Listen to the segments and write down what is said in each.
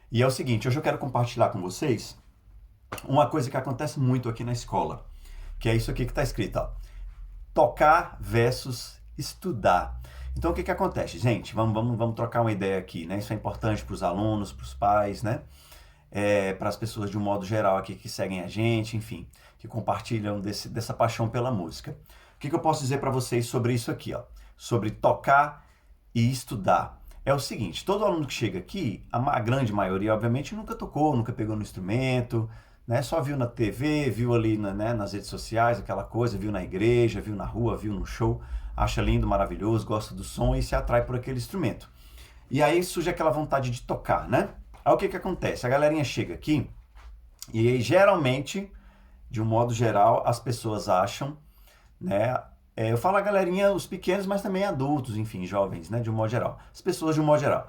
E é o seguinte, hoje eu quero compartilhar com vocês uma coisa que acontece muito aqui na escola, que é isso aqui que está escrito, ó. Tocar versus estudar. Então o que acontece, gente? Vamos trocar uma ideia aqui, né? Isso é importante para os alunos, para os pais, né? Para as pessoas de um modo geral aqui que seguem a gente, enfim, que compartilham dessa paixão pela música. O que eu posso dizer para vocês sobre isso aqui, ó? Sobre tocar e estudar. É o seguinte, todo aluno que chega aqui, a grande maioria, obviamente, nunca tocou, nunca pegou no instrumento, né? Só viu na TV, viu ali né, nas redes sociais, aquela coisa, viu na igreja, viu na rua, viu no show, acha lindo, maravilhoso, gosta do som e se atrai por aquele instrumento. E aí surge aquela vontade de tocar, né? Aí o que acontece? A galerinha chega aqui e aí, geralmente, de um modo geral, as pessoas acham, né? Eu falo a galerinha, os pequenos, mas também adultos, enfim, jovens, né? De um modo geral. As pessoas de um modo geral.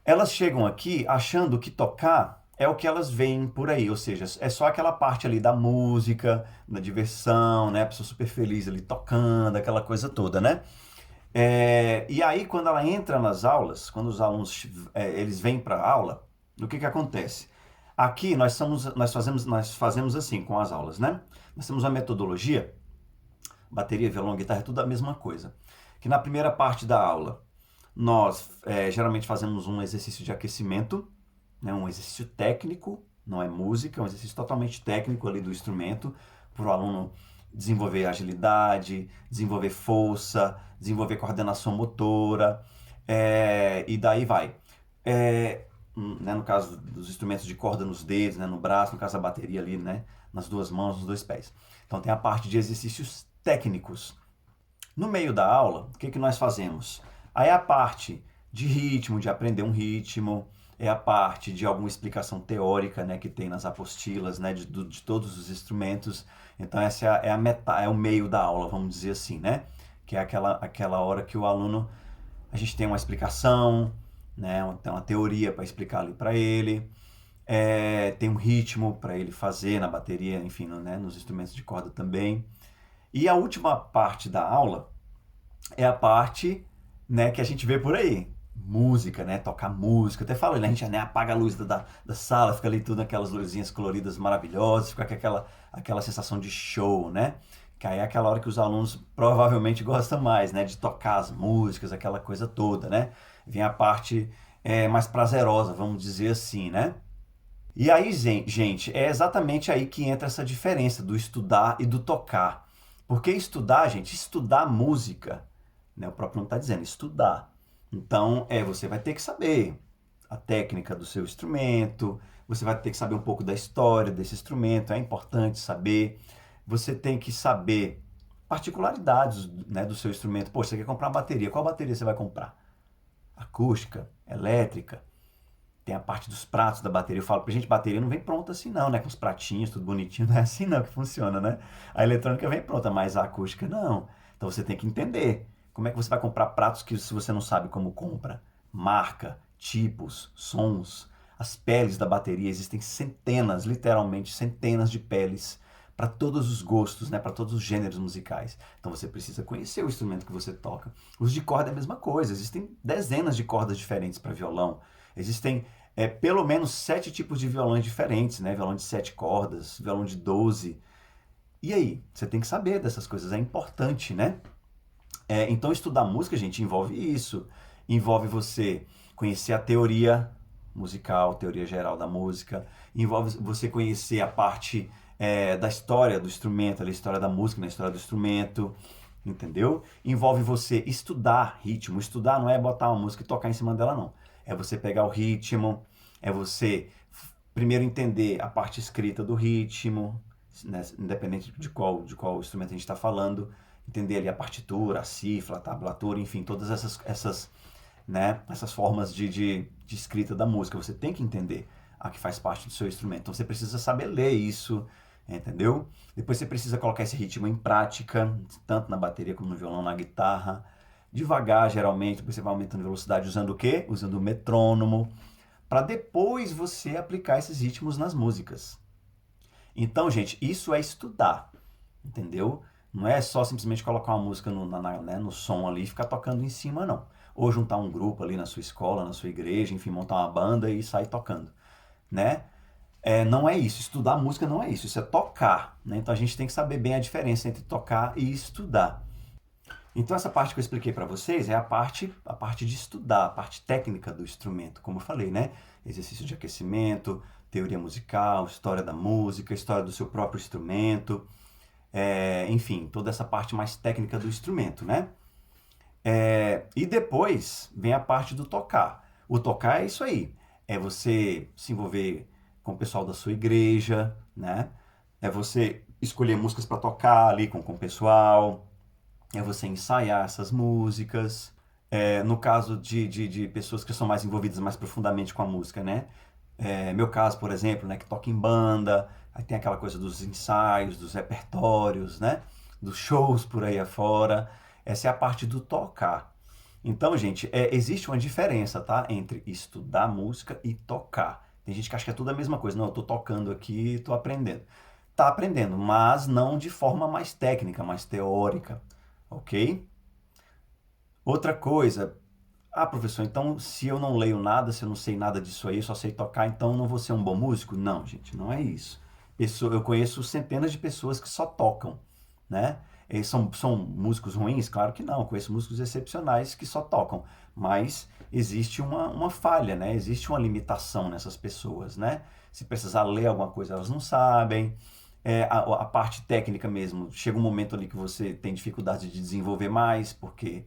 Elas chegam aqui achando que tocar é o que elas veem por aí, ou seja, é só aquela parte ali da música, da diversão, né? A pessoa super feliz ali tocando, aquela coisa toda, né? E aí, quando ela entra nas aulas, quando os alunos eles vêm para a aula, o que acontece? Aqui nós fazemos assim com as aulas, né? Nós temos uma metodologia, bateria, violão, guitarra, é tudo a mesma coisa. Que na primeira parte da aula, nós geralmente fazemos um exercício de aquecimento, né? Um exercício técnico, não é música, é um exercício totalmente técnico ali do instrumento, para o aluno desenvolver agilidade, desenvolver força, desenvolver coordenação motora, e daí vai. Né, no caso dos instrumentos de corda nos dedos, né, no braço, no caso da bateria ali, né, nas duas mãos, nos dois pés. Então tem a parte de exercícios técnicos. No meio da aula, o que nós fazemos? Aí a parte de ritmo, de aprender um ritmo, é a parte de alguma explicação teórica, né, que tem nas apostilas, né, de todos os instrumentos. Então essa é o meio da aula, vamos dizer assim, né? Que é aquela hora que o aluno, a gente tem uma explicação, né, tem uma teoria para explicar ali para ele, tem um ritmo para ele fazer na bateria, enfim, né, nos instrumentos de corda também. E a última parte da aula é a parte, né, que a gente vê por aí. Música, né? Tocar música. Eu até falo, né? A gente né, apaga a luz da sala, fica ali tudo aquelas luzinhas coloridas maravilhosas, fica com aquela sensação de show, né? Que aí é aquela hora que os alunos provavelmente gostam mais, né? De tocar as músicas, aquela coisa toda, né? Vem a parte mais prazerosa, vamos dizer assim, né? E aí, gente, é exatamente aí que entra essa diferença do estudar e do tocar. Porque estudar, gente, estudar música, né? O próprio nome está dizendo, estudar. Então, você vai ter que saber a técnica do seu instrumento, você vai ter que saber um pouco da história desse instrumento, é importante saber. Você tem que saber particularidades, né, do seu instrumento. Poxa, você quer comprar uma bateria, qual bateria você vai comprar? Acústica, elétrica? Tem a parte dos pratos da bateria. Eu falo pra gente, bateria não vem pronta assim não, né? Com os pratinhos, tudo bonitinho. Não é assim não que funciona, né? A eletrônica vem pronta, mas a acústica não. Então você tem que entender. Como é que você vai comprar pratos que se você não sabe como compra? Marca, tipos, sons, as peles da bateria. Existem centenas, literalmente centenas de peles para todos os gostos, né? Para todos os gêneros musicais. Então você precisa conhecer o instrumento que você toca. Os de corda é a mesma coisa. Existem dezenas de cordas diferentes para violão. Existem pelo menos 7 tipos de violões diferentes, né? Violão de 7 cordas, violão de 12. E aí? Você tem que saber dessas coisas, é importante, né? Então estudar música, gente, envolve isso. Envolve você conhecer a teoria musical, teoria geral da música. Envolve você conhecer a parte da história do instrumento, a história da música, na história do instrumento. Entendeu? Envolve você estudar ritmo. Estudar não é botar uma música e tocar em cima dela, não. É você pegar o ritmo, é você primeiro entender a parte escrita do ritmo, né? Independente de qual instrumento a gente está falando, entender ali a partitura, a cifra, a tablatura, enfim, todas essas formas de escrita da música. Você tem que entender a que faz parte do seu instrumento. Então você precisa saber ler isso, entendeu? Depois você precisa colocar esse ritmo em prática, tanto na bateria como no violão, na guitarra. Devagar, geralmente, depois você vai aumentando a velocidade usando o quê? Usando o metrônomo, para depois você aplicar esses ritmos nas músicas. Então, gente, isso é estudar, entendeu? Não é só simplesmente colocar uma música né, no som ali e ficar tocando em cima, não. Ou juntar um grupo ali na sua escola, na sua igreja, enfim, montar uma banda e sair tocando, né? Não é isso, estudar música não é isso é tocar, né? Então a gente tem que saber bem a diferença entre tocar e estudar. Então essa parte que eu expliquei para vocês é a parte de estudar, a parte técnica do instrumento, como eu falei, né? Exercício de aquecimento, teoria musical, história da música, história do seu próprio instrumento, enfim, toda essa parte mais técnica do instrumento, né? E depois vem a parte do tocar. O tocar é isso aí, é você se envolver com o pessoal da sua igreja, né? É você escolher músicas para tocar ali com o pessoal, é você ensaiar essas músicas. No caso de pessoas que são mais envolvidas mais profundamente com a música, né? Meu caso, por exemplo, né, que toca em banda, aí tem aquela coisa dos ensaios, dos repertórios, né? Dos shows por aí afora. Essa é a parte do tocar. Então, gente, existe uma diferença, tá? Entre estudar música e tocar. Tem gente que acha que é tudo a mesma coisa. Não, eu tô tocando aqui, tô aprendendo. Tá aprendendo, mas não de forma mais técnica, mais teórica, ok? Outra coisa, professor, então se eu não leio nada, se eu não sei nada disso aí, eu só sei tocar, então não vou ser um bom músico? Não, gente, não é isso. Eu conheço centenas de pessoas que só tocam, né? Eles são músicos ruins? Claro que não. Eu conheço músicos excepcionais que só tocam, mas existe uma falha, né? Existe uma limitação nessas pessoas, né? Se precisar ler alguma coisa, elas não sabem. A parte técnica mesmo, chega um momento ali que você tem dificuldade de desenvolver mais, porque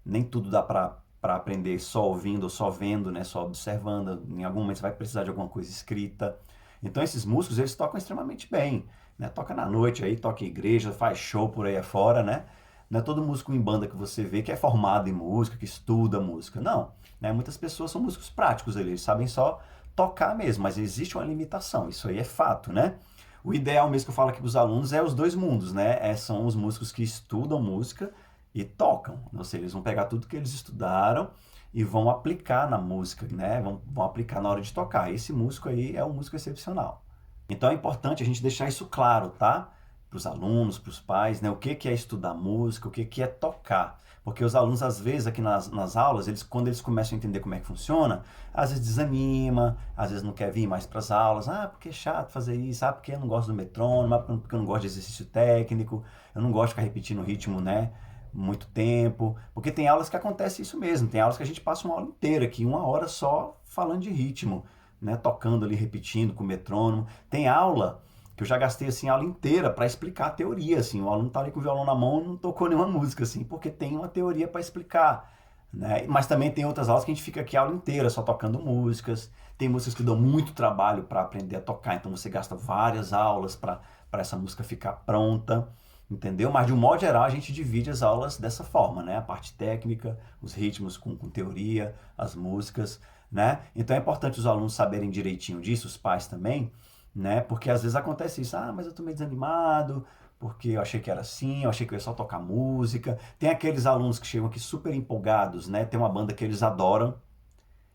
nem tudo dá para aprender só ouvindo ou só vendo, né? Só observando. Em algum momento você vai precisar de alguma coisa escrita. Então esses músicos, eles tocam extremamente bem, né? Toca na noite aí, toca em igreja, faz show por aí afora, né? Não é todo músico em banda que você vê que é formado em música, que estuda música. Não, né? Muitas pessoas são músicos práticos, eles sabem só tocar mesmo, mas existe uma limitação, isso aí é fato, né? O ideal mesmo que eu falo aqui para os alunos é os dois mundos, né? São os músicos que estudam música e tocam, ou seja, eles vão pegar tudo que eles estudaram e vão aplicar na música, né? Vão aplicar na hora de tocar. Esse músico aí é um músico excepcional. Então é importante a gente deixar isso claro, tá? Para os alunos, para os pais, né? O que é estudar música, o que é tocar. Porque os alunos, às vezes, aqui nas aulas, quando eles começam a entender como é que funciona, às vezes desanima, às vezes não quer vir mais para as aulas. Porque é chato fazer isso, porque eu não gosto do metrônomo, porque eu não gosto de exercício técnico, eu não gosto de ficar repetindo o ritmo, né? Muito tempo, porque tem aulas que acontece isso mesmo, tem aulas que a gente passa uma aula inteira aqui, 1 hora só falando de ritmo, né, tocando ali, repetindo com o metrônomo. Tem aula que eu já gastei assim a aula inteira para explicar a teoria, assim, o aluno tá ali com o violão na mão e não tocou nenhuma música, assim, porque tem uma teoria para explicar, né? Mas também tem outras aulas que a gente fica aqui a aula inteira só tocando músicas. Tem músicas que dão muito trabalho para aprender a tocar, então você gasta várias aulas para essa música ficar pronta. Entendeu? Mas de um modo geral a gente divide as aulas dessa forma, né? A parte técnica, os ritmos com teoria, as músicas, né? Então é importante os alunos saberem direitinho disso, os pais também, né? Porque às vezes acontece isso, mas eu tô meio desanimado, porque eu achei que era assim, eu achei que eu ia só tocar música. Tem aqueles alunos que chegam aqui super empolgados, né? Tem uma banda que eles adoram,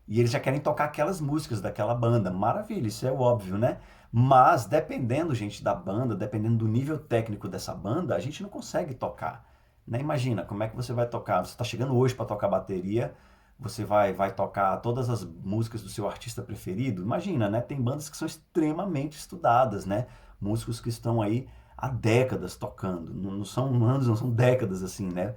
e eles já querem tocar aquelas músicas daquela banda. Maravilha, isso é óbvio, né? Mas dependendo, gente, da banda, dependendo do nível técnico dessa banda, a gente não consegue tocar, né? Imagina, como é que você vai tocar? Você está chegando hoje para tocar bateria, você vai tocar todas as músicas do seu artista preferido? Imagina, né? Tem bandas que são extremamente estudadas, né? Músicos que estão aí há décadas tocando. Não são anos, não são décadas assim, né?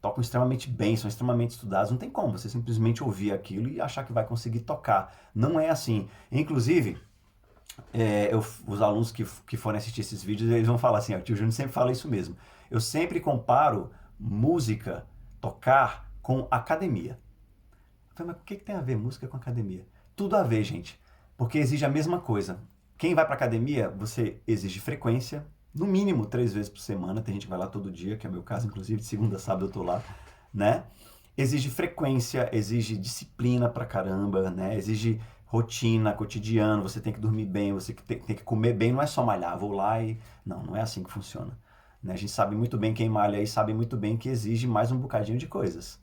Tocam extremamente bem, são extremamente estudados. Não tem como você simplesmente ouvir aquilo e achar que vai conseguir tocar. Não é assim. Inclusive, os alunos que forem assistir esses vídeos, eles vão falar assim, o tio Júnior sempre fala isso mesmo. Eu sempre comparo música, tocar, com academia. Eu falei, mas o que tem a ver música com academia? Tudo a ver, gente. Porque exige a mesma coisa. Quem vai para academia, você exige frequência, no mínimo 3 vezes por semana. Tem gente que vai lá todo dia, que é o meu caso, inclusive de segunda a sábado eu tô lá, né? Exige frequência, exige disciplina pra caramba, né? Exige rotina, cotidiano, você tem que dormir bem, você tem que comer bem, não é só malhar, vou lá e... Não é assim que funciona. Né? A gente sabe muito bem, quem malha aí sabe muito bem que exige mais um bocadinho de coisas.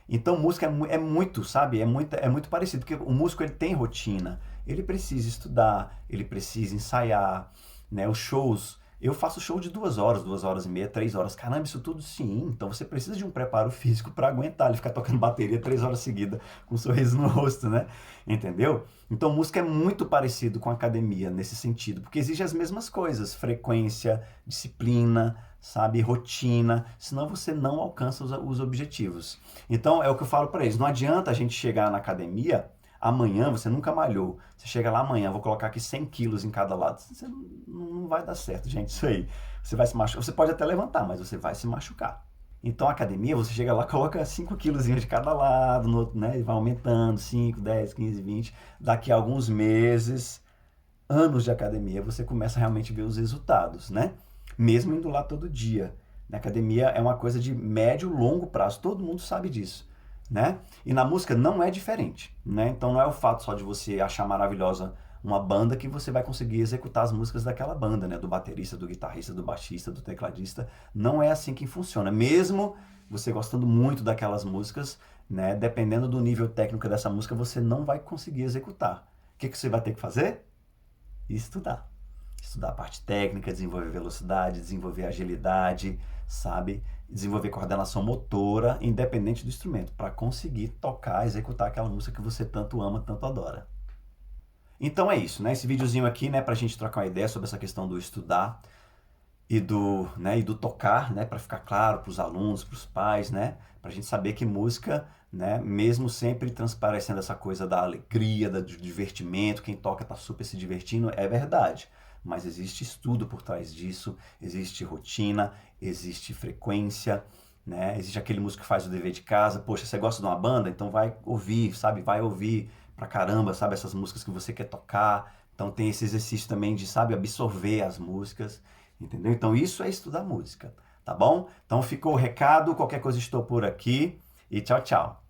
Então música é muito, sabe? É muito parecido, porque o músico ele tem rotina, ele precisa estudar, ele precisa ensaiar, né? Os shows Eu faço show de 2 horas, 2 horas e meia, 3 horas. Caramba, isso tudo sim. Então você precisa de um preparo físico para aguentar ele ficar tocando bateria 3 horas seguidas com um sorriso no rosto, né? Entendeu? Então música é muito parecido com academia nesse sentido, porque exige as mesmas coisas, frequência, disciplina, sabe, rotina, senão você não alcança os objetivos. Então é o que eu falo para eles, não adianta a gente chegar na academia amanhã, você nunca malhou, você chega lá amanhã, vou colocar aqui 100 quilos em cada lado, você não vai dar certo, gente, isso aí. Você vai se machucar, você pode até levantar, mas você vai se machucar. Então, a academia, você chega lá, coloca 5 quilos de cada lado, né, e vai aumentando, 5, 10, 15, 20. Daqui a alguns meses, anos de academia, você começa a realmente ver os resultados, né? Mesmo indo lá todo dia. Na academia é uma coisa de médio e longo prazo, todo mundo sabe disso, né? E na música não é diferente, né? Então não é o fato só de você achar maravilhosa uma banda que você vai conseguir executar as músicas daquela banda, né? Do baterista, do guitarrista, do baixista, do tecladista. Não é assim que funciona. Mesmo você gostando muito daquelas músicas, né? Dependendo do nível técnico dessa música, você não vai conseguir executar. O que você vai ter que fazer? Estudar. Estudar a parte técnica, desenvolver velocidade, desenvolver agilidade, sabe? Desenvolver coordenação motora, independente do instrumento, para conseguir tocar, executar aquela música que você tanto ama, tanto adora. Então é isso, né? Esse videozinho aqui, né, pra gente trocar uma ideia sobre essa questão do estudar e do tocar, né, para ficar claro para os alunos, para os pais, né, para a gente saber que música, né, mesmo sempre transparecendo essa coisa da alegria, do divertimento, quem toca está super se divertindo, é verdade. Mas existe estudo por trás disso, existe rotina, existe frequência, né? Existe aquele músico que faz o dever de casa. Poxa, você gosta de uma banda? Então vai ouvir, sabe? Vai ouvir pra caramba, sabe? Essas músicas que você quer tocar. Então tem esse exercício também de, sabe, absorver as músicas, entendeu? Então isso é estudar música, tá bom? Então ficou o recado, qualquer coisa estou por aqui e tchau, tchau.